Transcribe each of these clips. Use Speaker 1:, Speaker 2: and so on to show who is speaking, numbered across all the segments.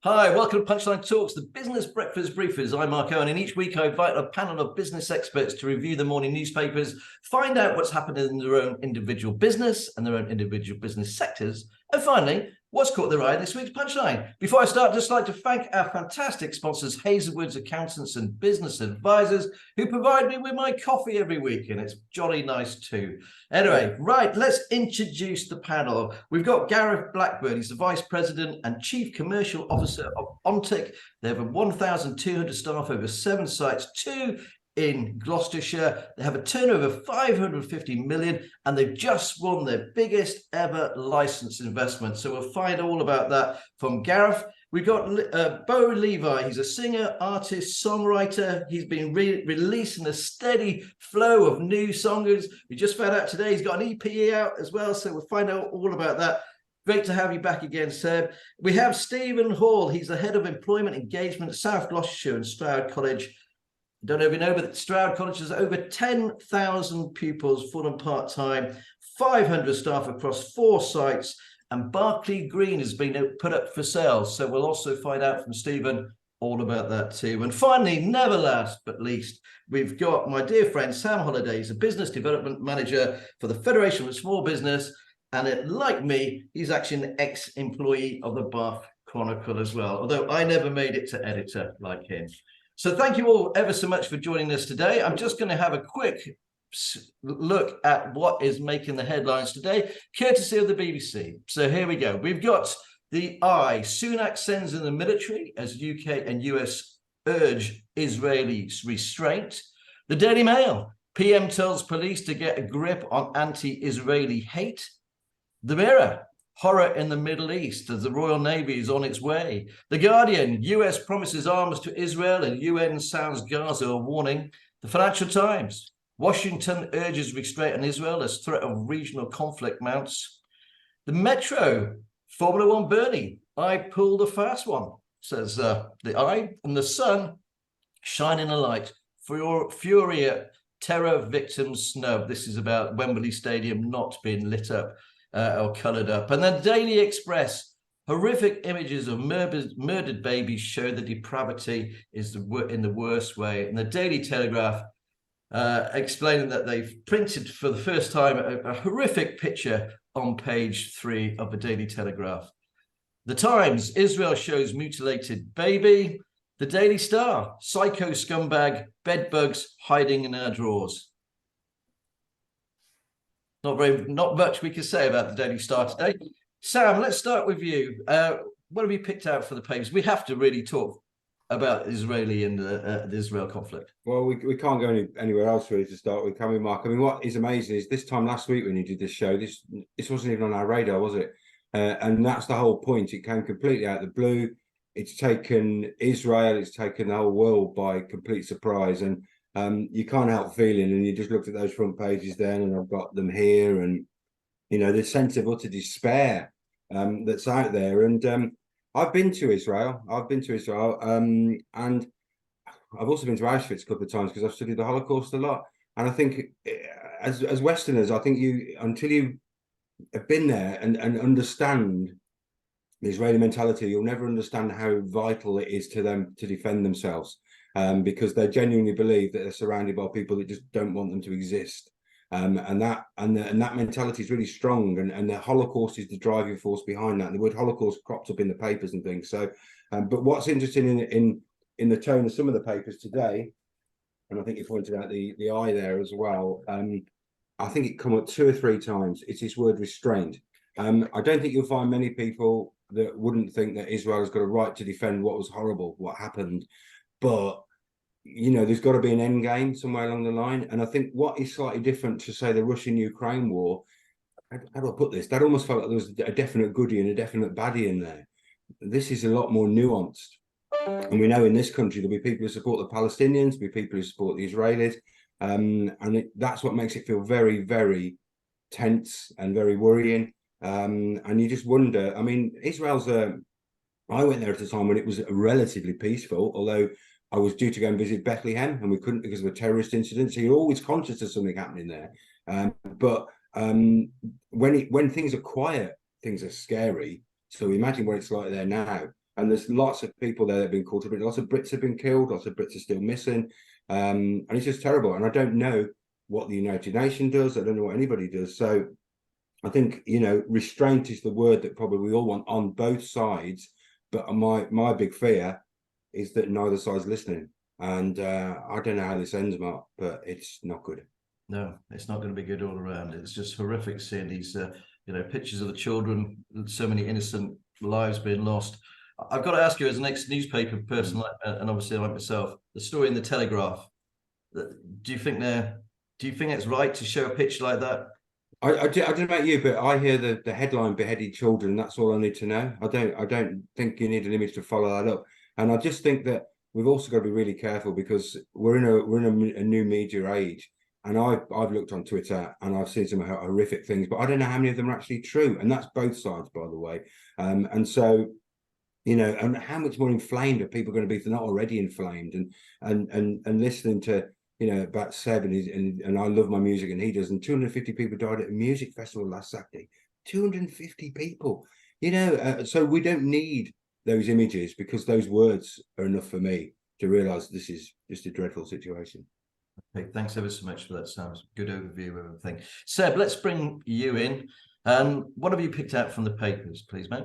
Speaker 1: Hi, welcome to Punchline Talks, the business breakfast briefers. I'm Mark Owen, and each week I invite a panel of business experts to review the morning newspapers, find out what's happening in their own individual business and their own individual business sectors, and finally, what's caught their eye in this week's Punchline. Before I start, I'd just like to thank our fantastic sponsors, Hazelwood's Accountants and Business Advisors, who provide me with my coffee every week, and it's jolly nice too. Anyway, right, let's introduce the panel. We've got Gareth Blackbird. He's the Vice President and Chief Commercial Officer of Ontic. They have 1,200 staff over 7 sites, 2 in Gloucestershire. They have a turnover of 550 million, and they've just won their biggest ever license investment. So we'll find all about that from Gareth. We've got Beux Levi. He's a singer, artist, songwriter. He's been releasing a steady flow of new songs. We just found out today he's got an EP out as well, so we'll find out all about that. Great to have you back again, Seb. We have Stephen Hall. He's the Head of Employment Engagement at South Gloucestershire and Stroud College. I don't know if you know, but Stroud College has over 10,000 pupils, full and part-time, 500 staff across 4 sites, and Berkeley Green has been put up for sale. So we'll also find out from Stephen all about that too. And finally, never last but least, we've got my dear friend Sam Holliday. He's a business development manager for the Federation of Small Business. And like me, he's actually an ex-employee of the Bath Chronicle as well, although I never made it to editor like him. So thank you all ever so much for joining us today. I'm just going to have a quick look at what is making the headlines today, courtesy of the BBC. So here we go. We've got the eye. Sunak sends in the military as UK and US urge Israeli restraint. The Daily Mail. PM tells police to get a grip on anti-Israeli hate. The Mirror. Horror in the Middle East as the Royal Navy is on its way. The Guardian. US promises arms to Israel and UN sounds Gaza a warning. The Financial Times. Washington urges restraint on Israel as threat of regional conflict mounts. The Metro. Formula One Bernie. I pulled a fast one, says the eye. And the Sun. Shining a light. Fury at terror victims snub. This is about Wembley Stadium not being lit up. Or coloured up. And then Daily Express, horrific images of murdered babies show the depravity is in the worst way. And the Daily Telegraph explaining that they've printed for the first time a horrific picture on page 3 of the Daily Telegraph. The Times, Israel shows mutilated baby. The Daily Star, psycho scumbag, bed bugs hiding in our drawers. Not much we can say about the Daily Star today. Sam, let's start with you. What have you picked out for the papers? We have to really talk about Israeli and the Israel conflict.
Speaker 2: Well, we can't go anywhere else really to start with, can we, Mark? I mean, what is amazing is this time last week when you did this show, this wasn't even on our radar, was it? And that's the whole point. It came completely out of the blue. It's taken Israel, it's taken the whole world by complete surprise. And you can't help feeling, and you just looked at those front pages then, and I've got them here, and you know the sense of utter despair that's out there. And I've been to Israel. And I've also been to Auschwitz a couple of times because I've studied the Holocaust a lot. And I think, as Westerners, I think until you have been there and understand the Israeli mentality, you'll never understand how vital it is to them to defend themselves. Because they genuinely believe that they're surrounded by people that just don't want them to exist, and that mentality is really strong, and the Holocaust is the driving force behind that. And the word Holocaust cropped up in the papers and things. So, but what's interesting in the tone of some of the papers today, and I think you pointed out the eye there as well. I think it come up 2 or 3 times. It's this word restraint. I don't think you'll find many people that wouldn't think that Israel has got a right to defend what was horrible, what happened. But, you know, there's got to be an end game somewhere along the line. And I think what is slightly different to, say, the Russian-Ukraine war, how do I put this? That almost felt like there was a definite goodie and a definite baddie in there. This is a lot more nuanced. And we know in this country there'll be people who support the Palestinians, there'll be people who support the Israelis. That's what makes it feel very, very tense and very worrying. And you just wonder, I mean, Israel's I went there at a time when it was relatively peaceful, although I was due to go and visit Bethlehem and we couldn't because of a terrorist incident. So you're always conscious of something happening there. But when things are quiet, things are scary. So imagine what it's like there now. And there's lots of people there that have been caught up. Lots of Brits have been killed. Lots of Brits are still missing. And it's just terrible. And I don't know what the United Nations does. I don't know what anybody does. So I think, you know, restraint is the word that probably we all want on both sides. But my big fear is that neither side's listening. And I don't know how this ends, Mark, but it's not good.
Speaker 1: No, it's not going to be good all around. It's just horrific seeing these, you know, pictures of the children, so many innocent lives being lost. I've got to ask you, as an ex-newspaper person, like, and obviously like myself, the story in the Telegraph. Do you think it's right to show a picture like that?
Speaker 2: I don't know about you, but I hear the headline "beheaded children." That's all I need to know. I don't think you need an image to follow that up. And I just think that we've also got to be really careful, because we're in a new media age. And I've looked on Twitter and I've seen some horrific things, but I don't know how many of them are actually true. And that's both sides, by the way. And so, you know, and how much more inflamed are people going to be if they're not already inflamed? And listening to, you know, about Seb and I love my music and he does, and 250 people died at a music festival last Saturday. 250 people, you know, so we don't need those images, because those words are enough for me to realize this is just a dreadful situation.
Speaker 1: Okay, thanks ever so much for that, Sam. Good overview of everything. Seb, let's bring you in. What have you picked out from the papers, please, mate?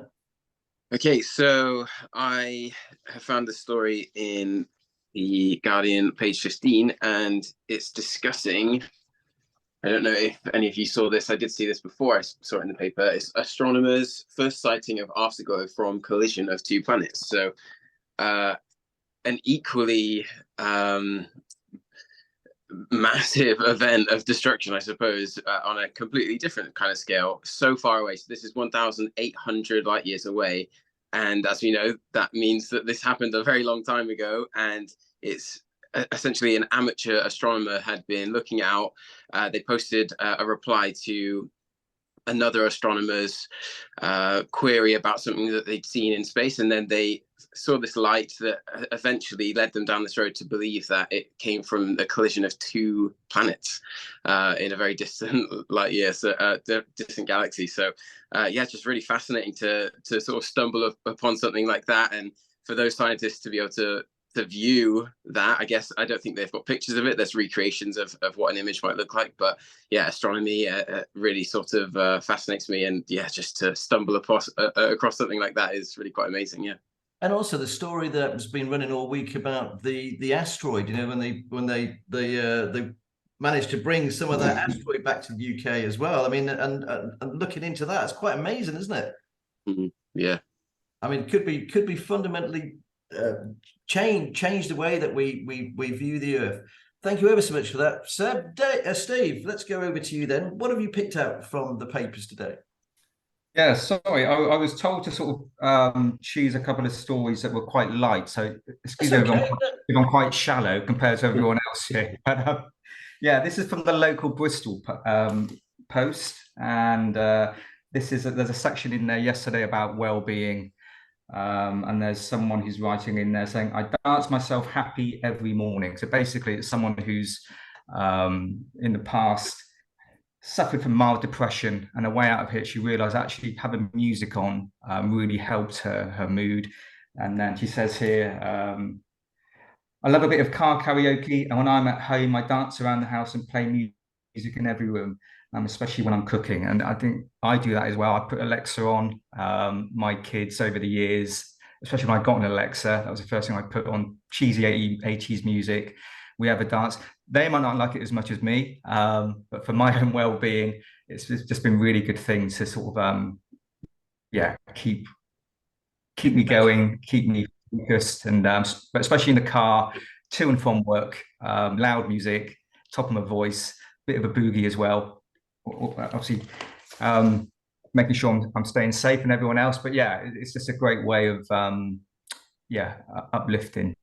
Speaker 3: Okay, so I have found the story in the Guardian, page 15, and it's discussing, I don't know if any of you saw this, I did see this before I saw it in the paper, it's astronomers' first sighting of afterglow from collision of two planets. So an equally massive event of destruction, I suppose, on a completely different kind of scale, so far away. So this is 1,800 light years away. And as we know, that means that this happened a very long time ago. And it's essentially an amateur astronomer had been looking out. They posted a reply to another astronomer's query about something that they'd seen in space, and then they saw this light that eventually led them down this road to believe that it came from the collision of two planets in a very distant light year, so distant galaxy. So yeah, it's just really fascinating to sort of stumble upon something like that, and for those scientists to be able to view that. I guess I don't think they've got pictures of it. There's recreations of what an image might look like, but yeah, astronomy really sort of fascinates me, and yeah, just to stumble across something like that is really quite amazing. Yeah.
Speaker 1: And also the story that has been running all week about the asteroid, you know, when they managed to bring some of that asteroid back to the UK as well. I mean, and looking into that, it's quite amazing, isn't it?
Speaker 3: Mm-hmm. Yeah.
Speaker 1: I mean, could be fundamentally change the way that we view the Earth. Thank you ever so much for that, Seb. Steve, let's go over to you then. What have you picked out from the papers today?
Speaker 4: Yeah, sorry, I was told to sort of choose a couple of stories that were quite light. So excuse me if I'm quite shallow compared to everyone else here. But yeah, this is from the local Bristol Post, and there's a section in there yesterday about well-being. And there's someone who's writing in there saying, I dance myself happy every morning. So basically it's someone who's in the past suffered from mild depression, and a way out of it, she realized actually having music on really helped her mood. And then she says here, I love a bit of car karaoke, and when I'm at home I dance around the house and play music in every room, especially when I'm cooking. And I think I do that as well. I put Alexa on. My kids over the years, especially when I got an Alexa, that was the first thing I put on, cheesy 80s music. We have a dance. They might not like it as much as me, but for my own well-being, it's just been really good thing to sort of keep me going, keep me focused, and but especially in the car, to and from work, loud music, top of my voice, bit of a boogie as well. Obviously, making sure I'm staying safe and everyone else. But yeah, it's just a great way of uplifting.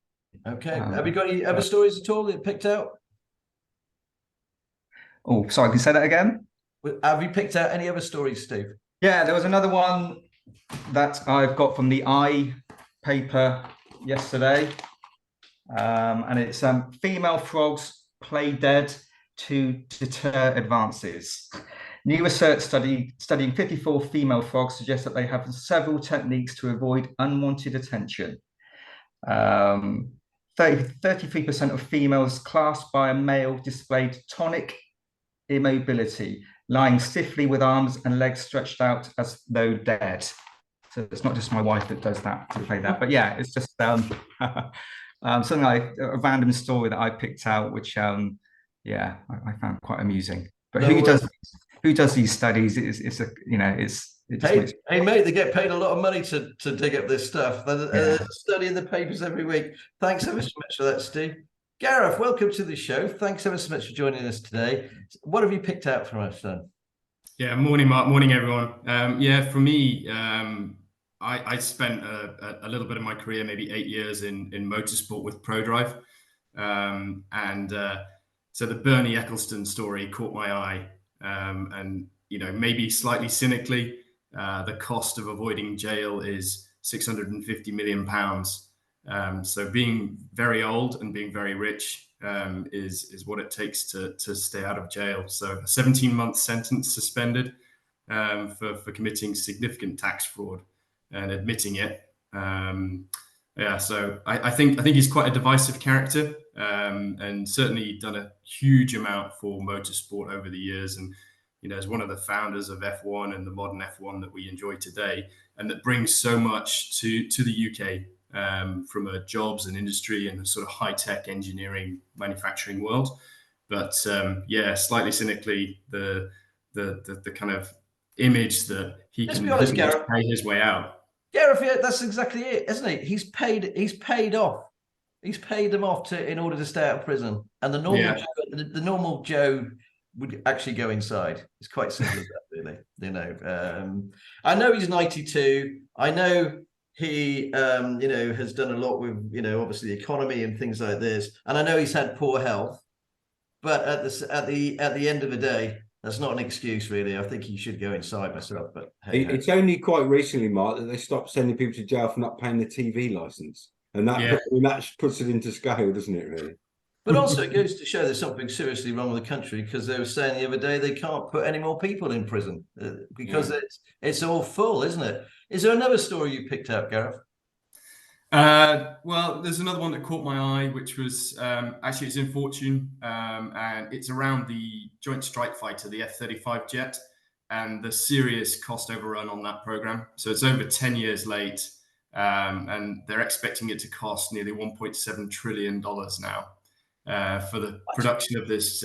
Speaker 1: Okay. Have you got any other stories at all that you picked out?
Speaker 4: Oh, sorry, can you say that again?
Speaker 1: Have you picked out any other stories, Steve?
Speaker 4: Yeah, there was another one that I've got from the I paper yesterday. And it's female frogs play dead to deter advances. New research studying 54 female frogs suggests that they have several techniques to avoid unwanted attention. 33% of females clasped by a male displayed tonic immobility, lying stiffly with arms and legs stretched out as though dead. So it's not just my wife that does that to play that, but yeah, it's just something like a random story that I picked out, which yeah, I found quite amusing. But who does these studies?
Speaker 1: Hey mate, they get paid a lot of money to dig up this stuff. They're studying the papers every week. Thanks ever so much for that, Steve. Gareth, welcome to the show. Thanks ever so much for joining us today. What have you picked out for us, son?
Speaker 5: Yeah, morning, Mark. Morning, everyone. Yeah, for me, I spent a little bit of my career, maybe 8 years in motorsport with ProDrive. So the Bernie Ecclestone story caught my eye. And, maybe slightly cynically, the cost of avoiding jail is £650 million. So being very old and being very rich is what it takes to stay out of jail. So a 17-month sentence suspended for committing significant tax fraud and admitting it. So I think he's quite a divisive character, and certainly done a huge amount for motorsport over the years. And as one of the founders of F1 and the modern F1 that we enjoy today, and that brings so much to the UK. From a jobs and industry and a sort of high-tech engineering manufacturing world. But slightly cynically, the kind of image that he
Speaker 1: Let's
Speaker 5: can
Speaker 1: be honest, Gareth,
Speaker 5: pay his way out.
Speaker 1: Gareth, yeah, that's exactly it, isn't it? He's paid off. He's paid them off in order to stay out of prison. And the normal Joe would actually go inside. It's quite simple as that, really. I know he's 92. I know he has done a lot with obviously the economy and things like this, and I know he's had poor health, but at the end of the day, that's not an excuse, really. I think he should go inside myself, but hey,
Speaker 2: it's only quite recently, Mark, that they stopped sending people to jail for not paying the TV license, and that puts it into scale, doesn't it, really?
Speaker 1: But also it goes to show there's something seriously wrong with the country, because they were saying the other day they can't put any more people in prison because it's all full, isn't it? Is there another story you picked out, Gareth?
Speaker 5: Well, there's another one that caught my eye, which was actually it's in Fortune, and it's around the Joint Strike Fighter, the F-35 jet, and the serious cost overrun on that program. So it's over 10 years late, and they're expecting it to cost nearly $1.7 trillion now. For the production of this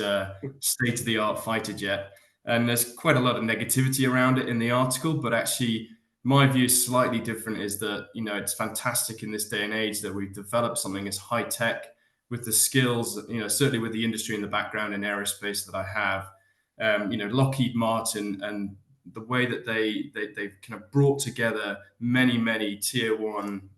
Speaker 5: state-of-the-art fighter jet. And there's quite a lot of negativity around it in the article, but actually my view is slightly different, is that, it's fantastic in this day and age that we've developed something as high-tech with the skills, certainly with the industry in the background in aerospace that I have, Lockheed Martin, and the way that they've kind of brought together many tier one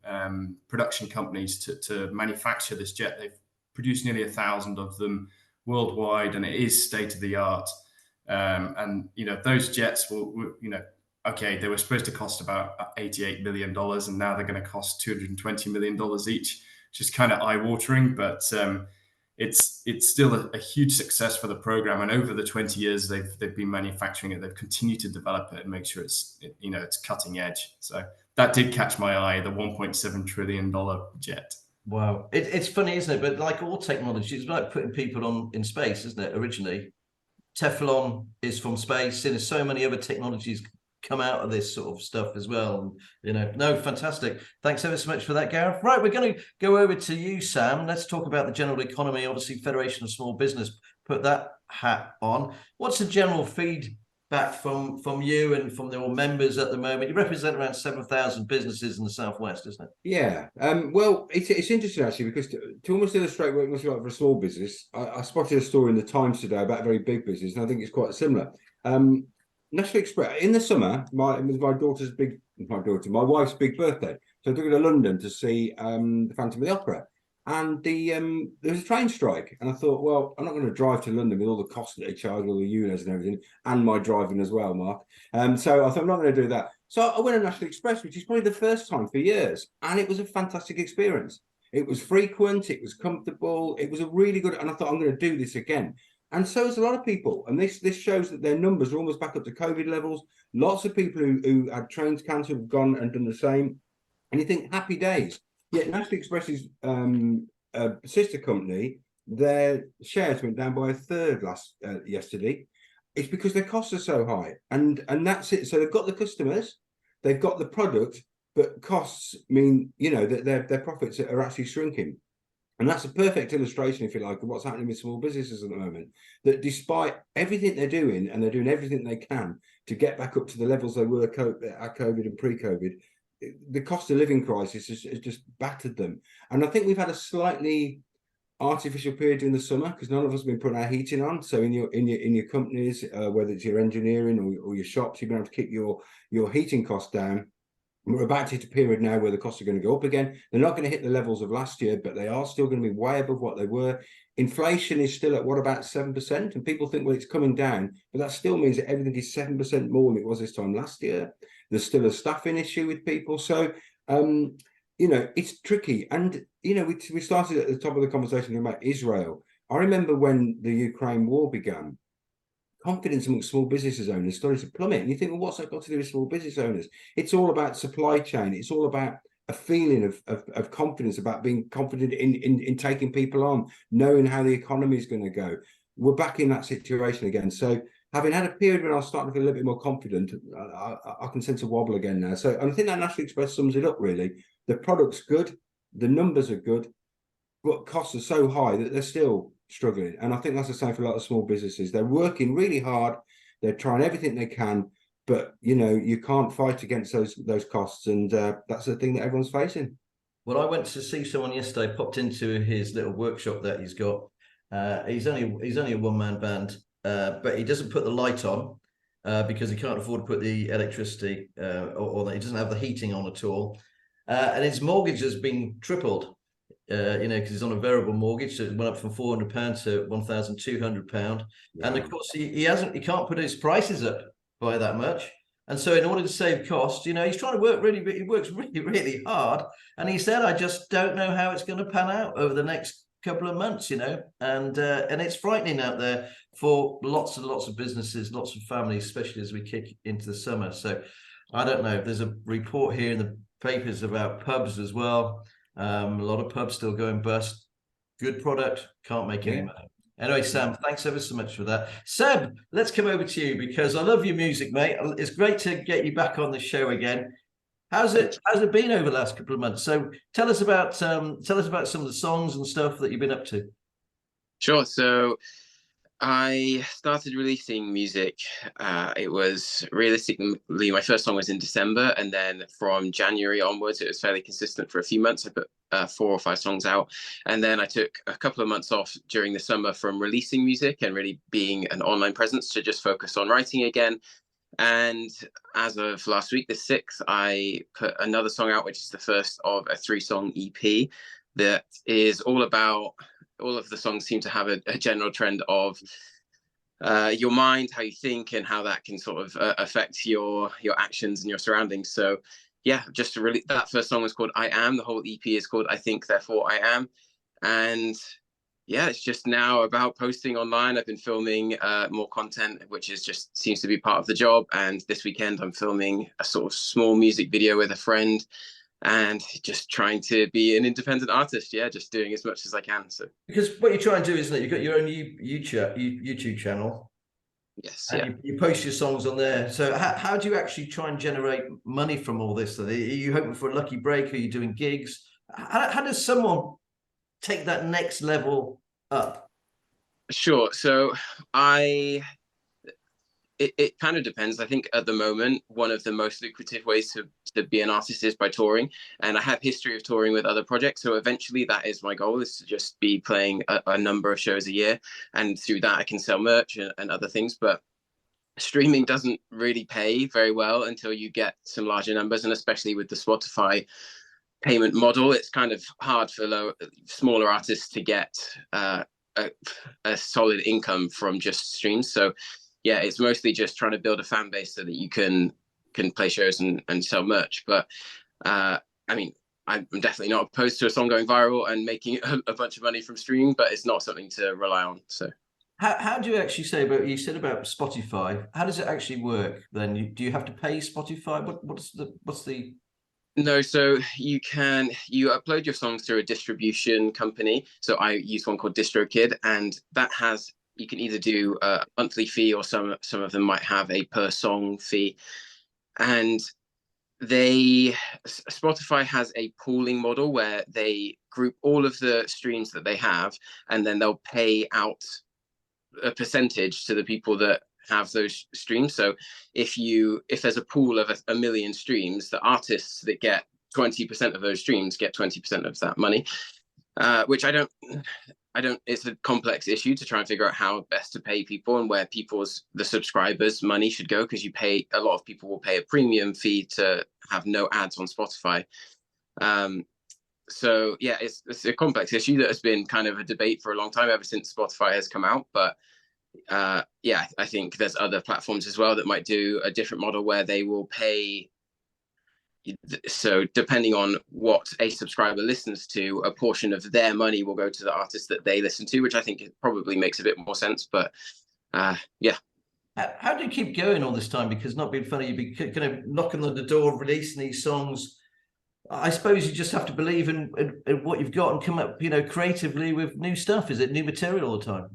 Speaker 5: production companies to manufacture this jet. They've produced nearly 1,000 of them worldwide, and it is state of the art. And those jets will they were supposed to cost about $88 million, and now they're going to cost $220 million each, which is kind of eye-watering. But it's still a huge success for the program. And over the 20 years they've been manufacturing it, they've continued to develop it and make sure it's cutting edge. So that did catch my eye, the $1.7 trillion jet.
Speaker 1: Wow. It's funny, isn't it? But like all technology, it's like putting people in space, isn't it? Originally, Teflon is from space, and there's so many other technologies come out of this sort of stuff as well. No, fantastic. Thanks ever so much for that, Gareth. Right, we're going to go over to you, Sam. Let's talk about the general economy. Obviously, Federation of Small Business, put that hat on. What's the general feedback from you and from your members at the moment? You represent around 7,000 businesses in the Southwest, isn't it?
Speaker 2: Yeah. Well, it's interesting actually, because to almost illustrate what it must be like for a small business, I spotted a story in the Times today about a very big business, and I think it's quite similar. National Express in the summer. It was my wife's big birthday, so I took her to London to see the Phantom of the Opera. And there was a train strike, and I thought, well, I'm not going to drive to London with all the costs that they charge, all the euros and everything, and my driving as well, Mark. So I thought, I'm not going to do that. So I went on National Express, which is probably the first time for years, and it was a fantastic experience. It was frequent, it was comfortable, it was a really good, and I thought, I'm going to do this again. And so is a lot of people. And this shows that their numbers are almost back up to COVID levels. Lots of people who had trains cancelled have gone and done the same. And you think, happy days. Yet National Express's sister company, their shares went down by a third yesterday. It's because their costs are so high. And that's it. So they've got the customers, they've got the product, but costs mean, you know, that their profits are actually shrinking. And that's a perfect illustration, if you like, of what's happening with small businesses at the moment. That despite everything they're doing, and they're doing everything they can to get back up to the levels they were at COVID and pre-COVID, the cost of living crisis has just battered them. And I think we've had a slightly artificial period in the summer because none of us have been putting our heating on. So in your companies, whether it's your engineering or your shops, you've been able to keep your heating costs down. We're about to hit a period now where the costs are going to go up again. They're not going to hit the levels of last year, but they are still going to be way above what they were. Inflation is still at what, about 7%? And people think, well, it's coming down, but that still means that everything is 7% more than it was this time last year. There's still a staffing issue with people. So, you know, it's tricky. And, you know, we started at the top of the conversation about Israel. I remember when the Ukraine war began, confidence among small businesses owners started to plummet. And you think, well, what's that got to do with small business owners? It's all about supply chain. It's all about a feeling of confidence, about being confident in taking people on, knowing how the economy is going to go. We're back in that situation again. So having had a period when I was starting to feel a little bit more confident, I can sense a wobble again now. So I think that National Express sums it up, really. The product's good, the numbers are good, but costs are so high that they're still struggling. And I think that's the same for a lot of small businesses. They're working really hard. They're trying everything they can, but you know, you can't fight against those costs. And that's the thing that everyone's facing.
Speaker 1: Well, I went to see someone yesterday, popped into his little workshop that he's got. He's only a one-man band, but he doesn't put the light on because he can't afford to put the electricity or he doesn't have the heating on at all. And his mortgage has been tripled. You know, because he's on a variable mortgage, so it went up from £400 to £1,200. Yeah. And of course, he can't put his prices up by that much. And so, in order to save costs, you know, he's trying to work he works really, really hard. And he said, I just don't know how it's going to pan out over the next couple of months, you know, and it's frightening out there for lots and lots of businesses, lots of families, especially as we kick into the summer. So, I don't know. There's a report here in the papers about pubs as well. A lot of pubs still going bust. Good product, can't make any money. Anyway, Sam, thanks ever so much for that. Seb, let's come over to you because I love your music, mate. It's great to get you back on the show again. How's it been over the last couple of months? So tell us about some of the songs and stuff that you've been up to.
Speaker 3: Sure. So I started releasing music. It was realistically, my first song was in December. And then from January onwards, it was fairly consistent for a few months. I put 4 or 5 songs out. And then I took a couple of months off during the summer from releasing music and really being an online presence to just focus on writing again. And as of last week, the 6th, I put another song out, which is the first of a 3-song EP that is all about... All of the songs seem to have a general trend of your mind, how you think, and how that can sort of affect your actions and your surroundings. So, yeah, just to really, that first song was called I Am. The whole EP is called I Think, Therefore I Am. And yeah, it's just now about posting online. I've been filming more content, which is just seems to be part of the job. And this weekend, I'm filming a sort of small music video with a friend. And just trying to be an independent artist, just doing as much as I can. So
Speaker 1: because what you try and do, isn't it? You've got your own YouTube channel.
Speaker 3: Yes,
Speaker 1: and you post your songs on there. So how do you actually try and generate money from all this? Are you hoping for a lucky break? Are you doing gigs? How does someone take that next level up?
Speaker 3: Sure. So it kind of depends. I think at the moment, one of the most lucrative ways to be an artist is by touring. And I have history of touring with other projects. So eventually that is my goal, is to just be playing a number of shows a year. And through that, I can sell merch and other things. But streaming doesn't really pay very well until you get some larger numbers. And especially with the Spotify payment model, it's kind of hard for smaller artists to get a solid income from just streams. So yeah, it's mostly just trying to build a fan base so that you can play shows and sell merch. But I mean, I'm definitely not opposed to a song going viral and making a bunch of money from streaming, but it's not something to rely on. So
Speaker 1: How do you actually say about, you said about Spotify? How does it actually work then? Do you have to pay Spotify? What's the
Speaker 3: No, so you upload your songs through a distribution company. So I use one called DistroKid, and that has, you can either do a monthly fee, or some of them might have a per song fee. And Spotify has a pooling model where they group all of the streams that they have, and then they'll pay out a percentage to the people that have those streams. So if there's a pool of a million streams, the artists that get 20% of those streams get 20% of that money, which I don't, it's a complex issue to try and figure out how best to pay people and where the subscribers' money should go, because a lot of people will pay a premium fee to have no ads on Spotify. So yeah, it's a complex issue that has been kind of a debate for a long time, ever since Spotify has come out. But yeah, I think there's other platforms as well that might do a different model where they will pay. So depending on what a subscriber listens to, a portion of their money will go to the artist that they listen to, which I think it probably makes a bit more sense. But yeah.
Speaker 1: How do you keep going all this time? Because, not being funny, you'd be kind of knocking on the door of releasing these songs. I suppose you just have to believe in what you've got and come up, creatively with new stuff. Is it new material all the time?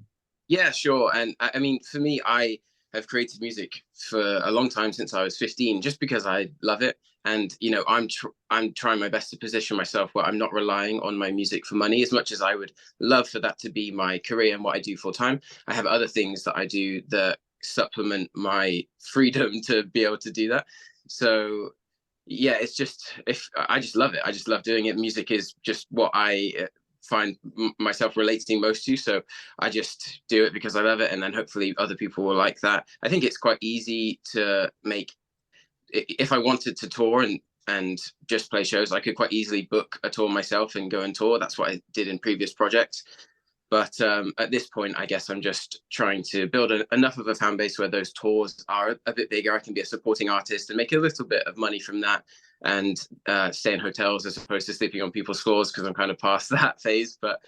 Speaker 3: Yeah, sure. And I mean, for me, I have created music for a long time, since I was 15, just because I love it. And, I'm trying my best to position myself where I'm not relying on my music for money, as much as I would love for that to be my career and what I do full time. I have other things that I do that supplement my freedom to be able to do that. So yeah, it's just, I just love it. I just love doing it. Music is just what I find myself relating most to. So I just do it because I love it. And then hopefully other people will like that. I think it's quite easy to make, if I wanted to tour and just play shows, I could quite easily book a tour myself and go and tour. That's what I did in previous projects. But at this point, I guess I'm just trying to build enough of a fan base where those tours are a bit bigger. I can be a supporting artist and make a little bit of money from that, and stay in hotels as opposed to sleeping on people's floors, because I'm kind of past that phase. But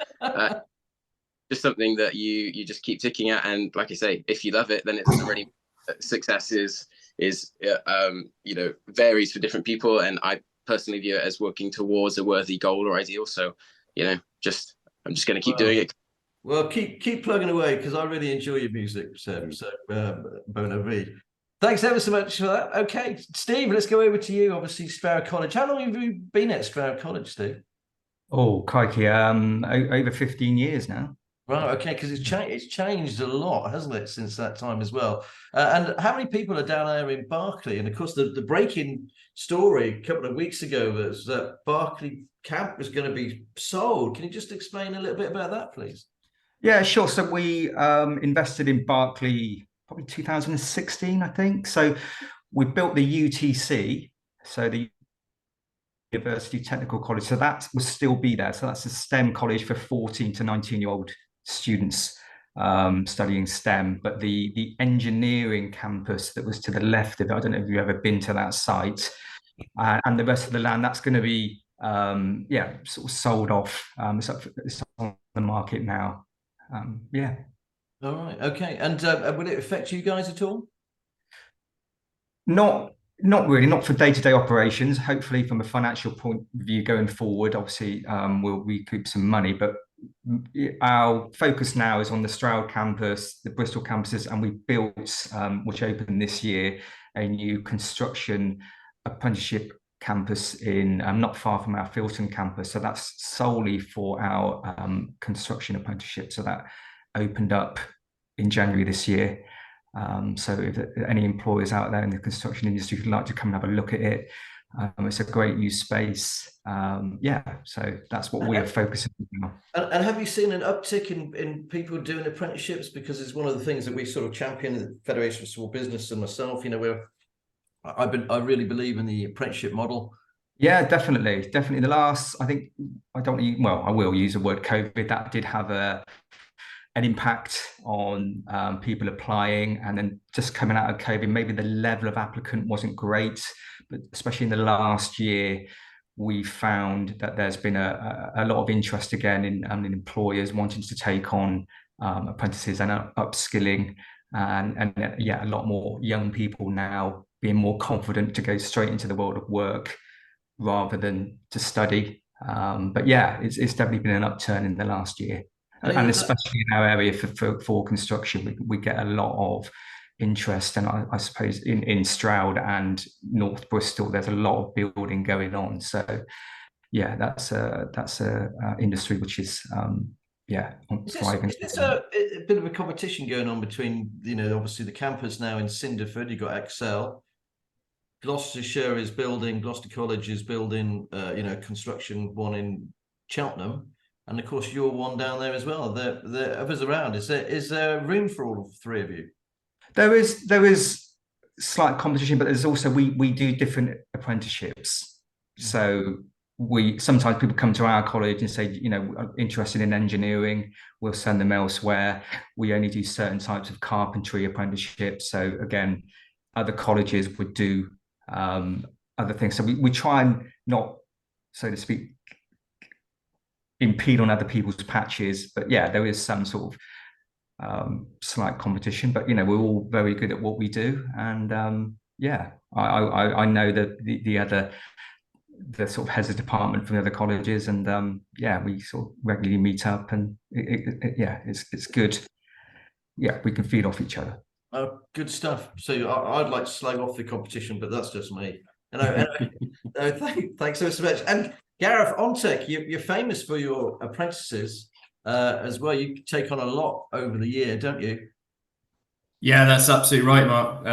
Speaker 3: just something that you just keep ticking at. And like I say, if you love it, then it doesn't really, success is varies for different people. And I personally view it as working towards a worthy goal or ideal. So, I'm just going to keep doing it.
Speaker 1: Well, keep plugging away, because I really enjoy your music, Seb. So, Beux Levi. Thanks ever so much for that. Okay, Steve, let's go over to you. Obviously, Stroud College. How long have you been at Stroud College, Steve?
Speaker 4: Oh, crikey, over 15 years now.
Speaker 1: Right, okay, because it's changed a lot, hasn't it, since that time as well? And how many people are down there in Berkeley? And of course, the breaking story a couple of weeks ago was that Berkeley camp was going to be sold. Can you just explain a little bit about that, please?
Speaker 4: Yeah, sure. So we invested in Berkeley probably 2016, I think. So we built the UTC, so the University Technical College. So that will still be there. So that's a STEM college for 14 to 19-year-old students studying STEM. But the engineering campus that was to the left of it, I don't know if you've ever been to that site, and the rest of the land, that's going to be sort of sold off. It's on the market now. Yeah.
Speaker 1: All right. Okay. And will it affect you guys at all?
Speaker 4: Not really, not for day-to-day operations. Hopefully, from a financial point of view going forward, obviously, we'll recoup some money. But our focus now is on the Stroud campus, the Bristol campuses, and we built, which opened this year, a new construction apprenticeship campus in not far from our Filton campus. So that's solely for our construction apprenticeship. So that opened up in January this year. So if any employers out there in the construction industry would like to come and have a look at it, it's a great new space. So that's what we're focusing on now.
Speaker 1: And have you seen an uptick in people doing apprenticeships? Because it's one of the things that we sort of champion at the Federation of Small Business and myself, I really believe in the apprenticeship model.
Speaker 4: Yeah, definitely. The last, I will use the word COVID, that did have an impact on people applying, and then just coming out of COVID, maybe the level of applicant wasn't great, but especially in the last year, we found that there's been a lot of interest again in employers wanting to take on apprentices and upskilling, and yeah, a lot more young people now being more confident to go straight into the world of work rather than to study. But yeah, it's definitely been an upturn in the last year, and especially in our area for construction, we get a lot of interest, and I suppose in Stroud and North Bristol, there's a lot of building going on. So yeah, that's a industry which is thriving.
Speaker 1: Is this a bit of a competition going on between, obviously the campus now in Cinderford, you've got Excel, Gloucestershire is building, Gloucester College is building, construction one in Cheltenham, and of course your one down there as well. There are others around. Is there room for all three of you?
Speaker 4: There is slight competition, but there's also we do different apprenticeships. So sometimes people come to our college and say, interested in engineering, we'll send them elsewhere. We only do certain types of carpentry apprenticeships. So again, other colleges would do other things. So we try and not, so to speak, impede on other people's patches. But yeah, there is some sort of slight competition, but we're all very good at what we do, and I know that the sort of heads of department from the other colleges, and we sort of regularly meet up, and it's good. Yeah, we can feed off each other.
Speaker 1: Oh, good stuff. So I'd like to slag off the competition, but that's just me. Thanks so much. And Gareth, OnTech, you're famous for your apprentices as well. You take on a lot over the year, don't you?
Speaker 5: Yeah, that's absolutely right, Mark.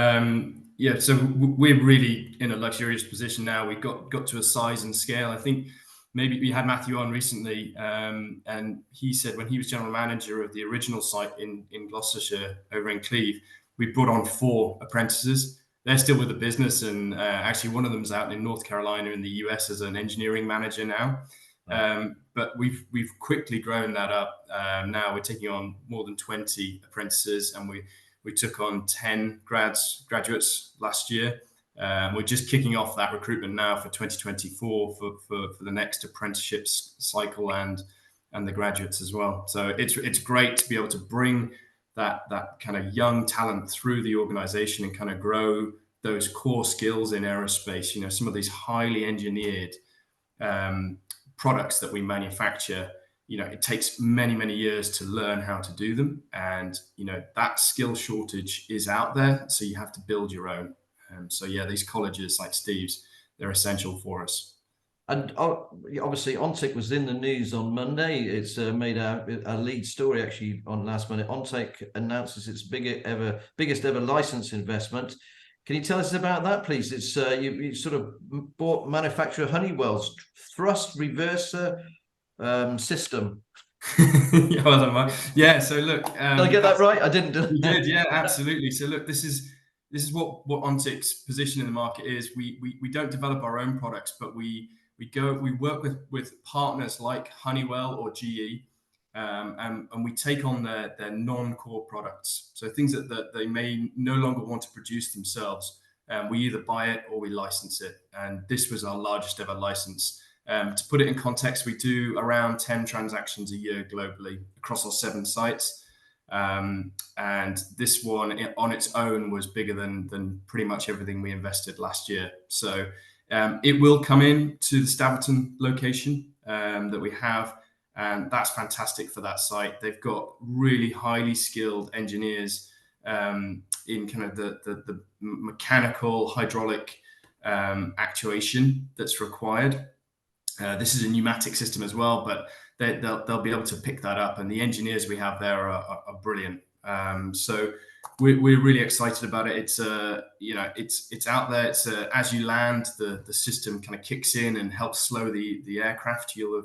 Speaker 5: So we're really in a luxurious position now. We've got to a size and scale. I think maybe we had Matthew on recently, and he said when he was general manager of the original site in Gloucestershire over in Cleve, we brought on 4 apprentices. They're still with the business, and actually one of them's out in North Carolina in the US as an engineering manager now. But we've quickly grown that up. Now we're taking on more than 20 apprentices, and we took on 10 graduates last year. We're just kicking off that recruitment now for 2024 for the next apprenticeships cycle and the graduates as well. So it's great to be able to bring that kind of young talent through the organization and kind of grow those core skills in aerospace. Some of these highly engineered products that we manufacture, it takes many, many years to learn how to do them. And, that skill shortage is out there. So you have to build your own. So yeah, these colleges like Steve's, they're essential for us.
Speaker 1: And obviously, OnTech was in the news on Monday. It's made a lead story actually on last Monday. OnTech announces its biggest ever license investment. Can you tell us about that, please? It's you sort of bought manufacturer Honeywell's thrust reverser system.
Speaker 5: Yeah, well done, Mark. Yeah. So look, did
Speaker 1: I get that right? I didn't.
Speaker 5: You did, yeah, absolutely. So look, this is what OnTech's position in the market is. We don't develop our own products, but we work with partners like Honeywell or GE, and we take on their non-core products. So things that they may no longer want to produce themselves. We either buy it or we license it. And this was our largest ever license. To put it in context, we do around 10 transactions a year globally across our 7 sites. And this one on its own was bigger than pretty much everything we invested last year. So it will come in to the Staverton location that we have, and that's fantastic for that site. They've got really highly skilled engineers in kind of the mechanical hydraulic actuation that's required. This is a pneumatic system as well, but they'll be able to pick that up, and the engineers we have there are brilliant. So we're really excited about it. It's it's out there. It's as you land, the system kind of kicks in and helps slow the aircraft. You'll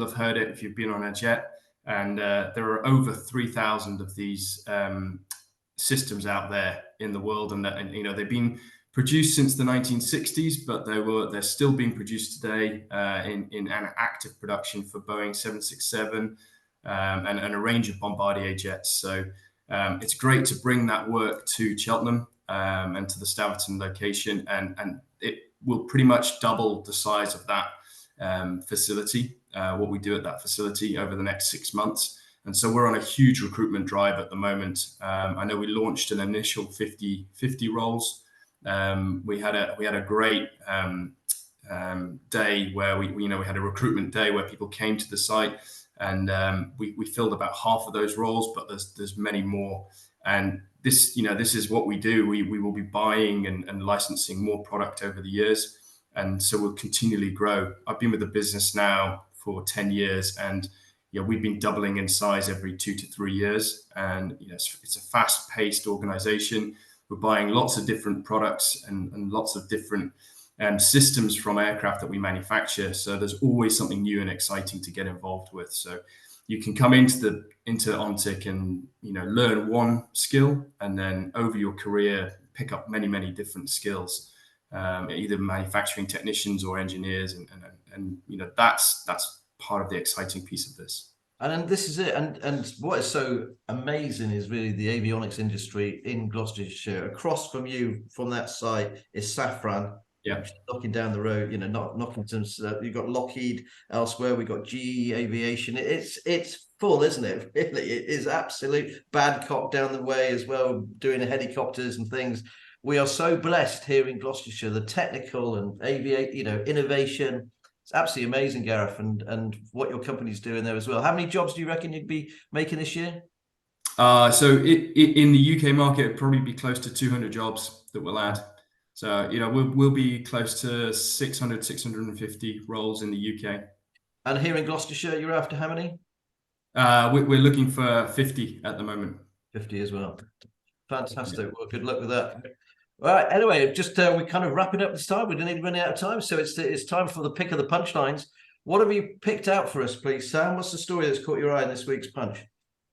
Speaker 5: have heard it if you've been on a jet. And there are over 3,000 of these systems out there in the world, and they've been produced since the 1960s, but they're still being produced today in an active production for Boeing 767 and a range of Bombardier jets. So it's great to bring that work to Cheltenham and to the Staverton location, and it will pretty much double the size of that facility, what we do at that facility over the next 6 months. And so we're on a huge recruitment drive at the moment. I know we launched an initial 50 roles. We had a great day where we had a recruitment day where people came to the site, and we filled about half of those roles, but there's many more. And this is what we do. We will be buying and licensing more product over the years, and so we'll continually grow. I've been with the business now for 10 years, and we've been doubling in size every 2 to 3 years. And it's a fast-paced organization. We're buying lots of different products and lots of different systems from aircraft that we manufacture. So there's always something new and exciting to get involved with. So you can come into OnTick and learn one skill, and then over your career pick up many different skills, either manufacturing technicians or engineers, and that's part of the exciting piece of this.
Speaker 1: And then this is it. And what is so amazing is really the avionics industry in Gloucestershire. Across from you, from that site, is Safran.
Speaker 5: Yeah,
Speaker 1: knocking down the road, not knocking some. You've got Lockheed elsewhere. We've got GE Aviation. It's full, isn't it? Really, it is absolute Babcock down the way as well, doing helicopters and things. We are so blessed here in Gloucestershire. The technical and innovation. It's absolutely amazing, Gareth, and what your company's doing there as well. How many jobs do you reckon you'd be making this year?
Speaker 5: So in the UK market, it'd probably be close to 200 jobs that we'll add. So, we'll be close to 600, 650 roles in the UK.
Speaker 1: And here in Gloucestershire, you're after how many?
Speaker 5: We're looking for 50 at the moment.
Speaker 1: 50 as well. Fantastic. Yeah. Well, good luck with that. All right. Anyway, just we're kind of wrapping up this time. We're nearly running out of time. So it's time for the pick of the punchlines. What have you picked out for us, please, Sam? What's the story that's caught your eye in this week's punch?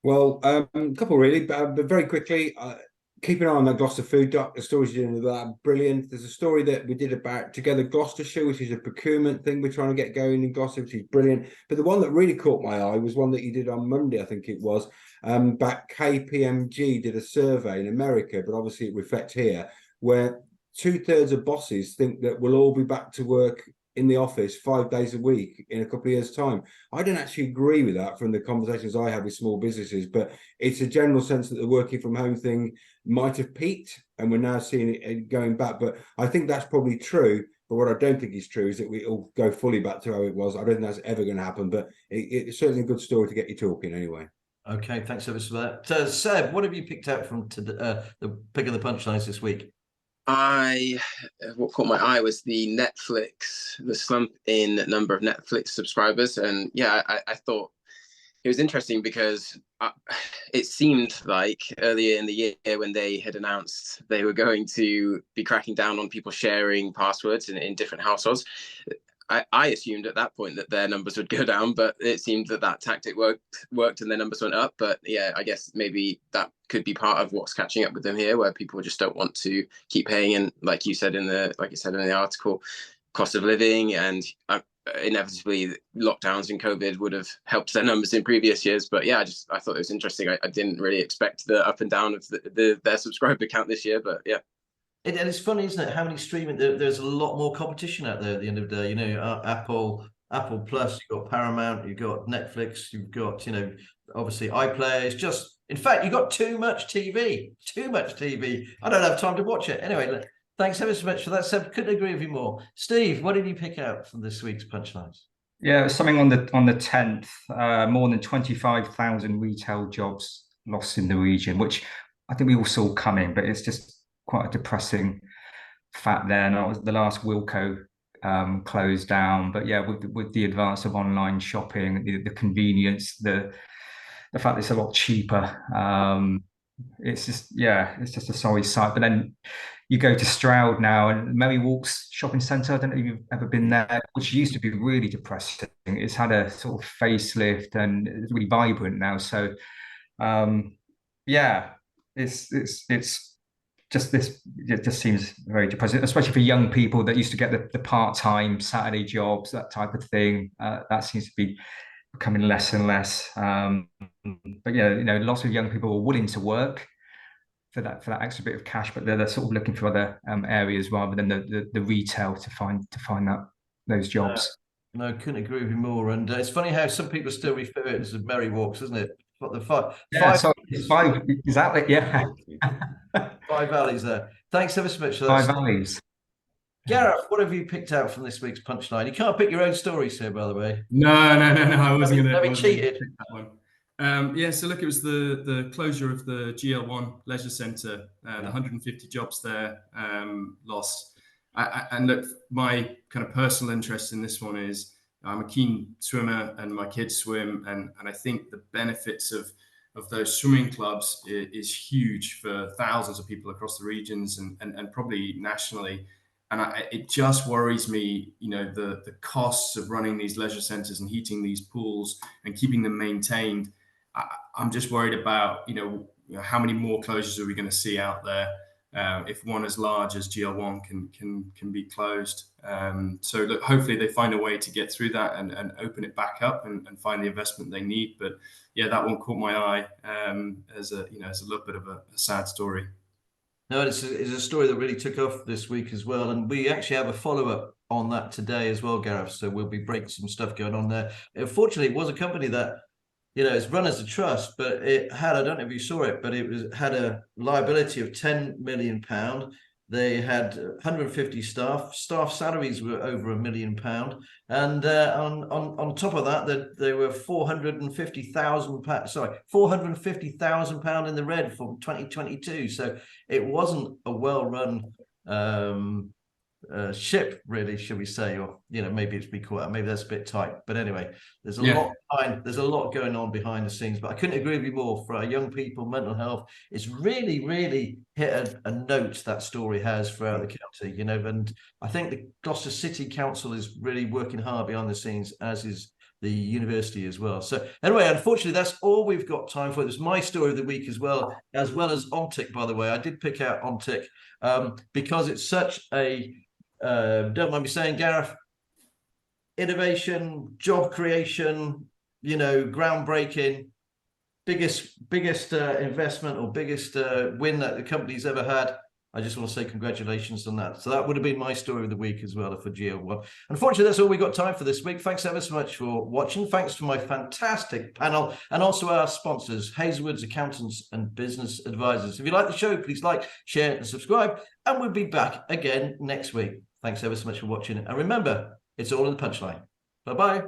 Speaker 2: Well, a couple really, but very quickly. Keep an eye on that Gloucester food doc. The stories you're doing with that, brilliant. There's a story that we did about Together Gloucestershire, which is a procurement thing we're trying to get going in Gloucester, which is brilliant. But the one that really caught my eye was one that you did on Monday, I think it was, about KPMG did a survey in America, but obviously it reflects here, where 2/3 of bosses think that we'll all be back to work in the office 5 days a week in a couple of years' time. I don't actually agree with that from the conversations I have with small businesses, but it's a general sense that the working from home thing might have peaked and we're now seeing it going back. But I think that's probably true. But what I don't think is true is that we all go fully back to how it was. I don't think that's ever going to happen, but it's certainly a good story to get you talking anyway.
Speaker 1: Okay, thanks so much for that. Seb, what have you picked out from the pick of the punchlines this week?
Speaker 3: What caught my eye was the slump in number of Netflix subscribers. And yeah, I thought it was interesting because it seemed like earlier in the year when they had announced they were going to be cracking down on people sharing passwords in different households. I assumed at that point that their numbers would go down, but it seemed that tactic worked and their numbers went up. But yeah, I guess maybe that could be part of what's catching up with them here, where people just don't want to keep paying. And like you said in the article, cost of living and inevitably lockdowns and COVID would have helped their numbers in previous years. But yeah, I thought it was interesting. I didn't really expect the up and down of their subscriber count this year, but yeah.
Speaker 1: And it's funny, isn't it? How many streaming? There's a lot more competition out there at the end of the day. Apple Plus, you've got Paramount, you've got Netflix, you've got obviously iPlayer. It's just, in fact, you've got too much TV. Too much TV. I don't have time to watch it. Anyway, thanks ever so much for that, Seb. Couldn't agree with you more. Steve, what did you pick out from this week's punchlines?
Speaker 4: Yeah, something on the 10th. More than 25,000 retail jobs lost in the region, which I think we all saw coming, but it's just quite a depressing fact there. And the last Wilco closed down, but yeah, with the advance of online shopping, the convenience, the fact it's a lot cheaper, it's just a sorry sight. But then you go to Stroud now and Mary Walks shopping centre. I don't know if you've ever been there, which used to be really depressing. It's had a sort of facelift and it's really vibrant now. So yeah, it just seems very depressing, especially for young people that used to get the part-time Saturday jobs, that type of thing. That seems to be becoming less and less. But yeah, lots of young people are willing to work for that extra bit of cash, but they're sort of looking for other areas rather than the retail to find those jobs.
Speaker 1: No, couldn't agree with you more. And it's funny how some people still refer it as Mary Walks, isn't it? the five,
Speaker 4: Yeah,
Speaker 1: five,
Speaker 4: so it's five, exactly. Yeah,
Speaker 1: five valleys there. Thanks ever so much for that.
Speaker 4: five valleys.
Speaker 1: Gareth, what have you picked out from this week's punchline? You can't pick your own stories here, by the way.
Speaker 5: No. I wasn't going to.
Speaker 1: Have you cheated?
Speaker 5: Pick that one. Yeah. So look, it was the closure of the GL1 Leisure Centre. The 150 jobs there lost. And look, my kind of personal interest in this one is I'm a keen swimmer, and my kids swim, and I think the benefits of those swimming clubs is huge for thousands of people across the regions and probably nationally. And it just worries me, the costs of running these leisure centres and heating these pools and keeping them maintained. I'm just worried about, how many more closures are we going to see out there if one as large as GL1 can be closed. So look, hopefully they find a way to get through that and open it back up and find the investment they need. But yeah, that one caught my eye as a little bit of a sad story.
Speaker 1: No, it's a story that really took off this week as well. And we actually have a follow-up on that today as well, Gareth. So we'll be breaking some stuff going on there. Unfortunately, it was a company that, it's run as a trust, but it had, I don't know if you saw it, but had a liability of £10 million. They had 150 staff. Staff salaries were over £1 million, and on top of that, they were £450,000 in the red for 2022. So it wasn't a well-run ship, really, should we say? Or maybe it's be caught. Maybe that's a bit tight. But anyway, there's a lot going on behind the scenes. But I couldn't agree with you more. For our young people, mental health, it's really, really hit a note that story has throughout the county. And I think the Gloucester City Council is really working hard behind the scenes, as is the university as well. So anyway, unfortunately, that's all we've got time for. It's my story of the week as well as OnTick, by the way. I did pick out OnTick because it's such a don't mind me saying, Gareth, innovation, job creation, groundbreaking, biggest investment or biggest win that the company's ever had. I just want to say congratulations on that. So that would have been my story of the week as well for GL1. Unfortunately, that's all we got time for this week. Thanks ever so much for watching. Thanks to my fantastic panel and also our sponsors, Hazelwood's Accountants and Business Advisors. If you like the show, please like, share and subscribe. And we'll be back again next week. Thanks ever so much for watching. And remember, it's all in the punchline. Bye-bye.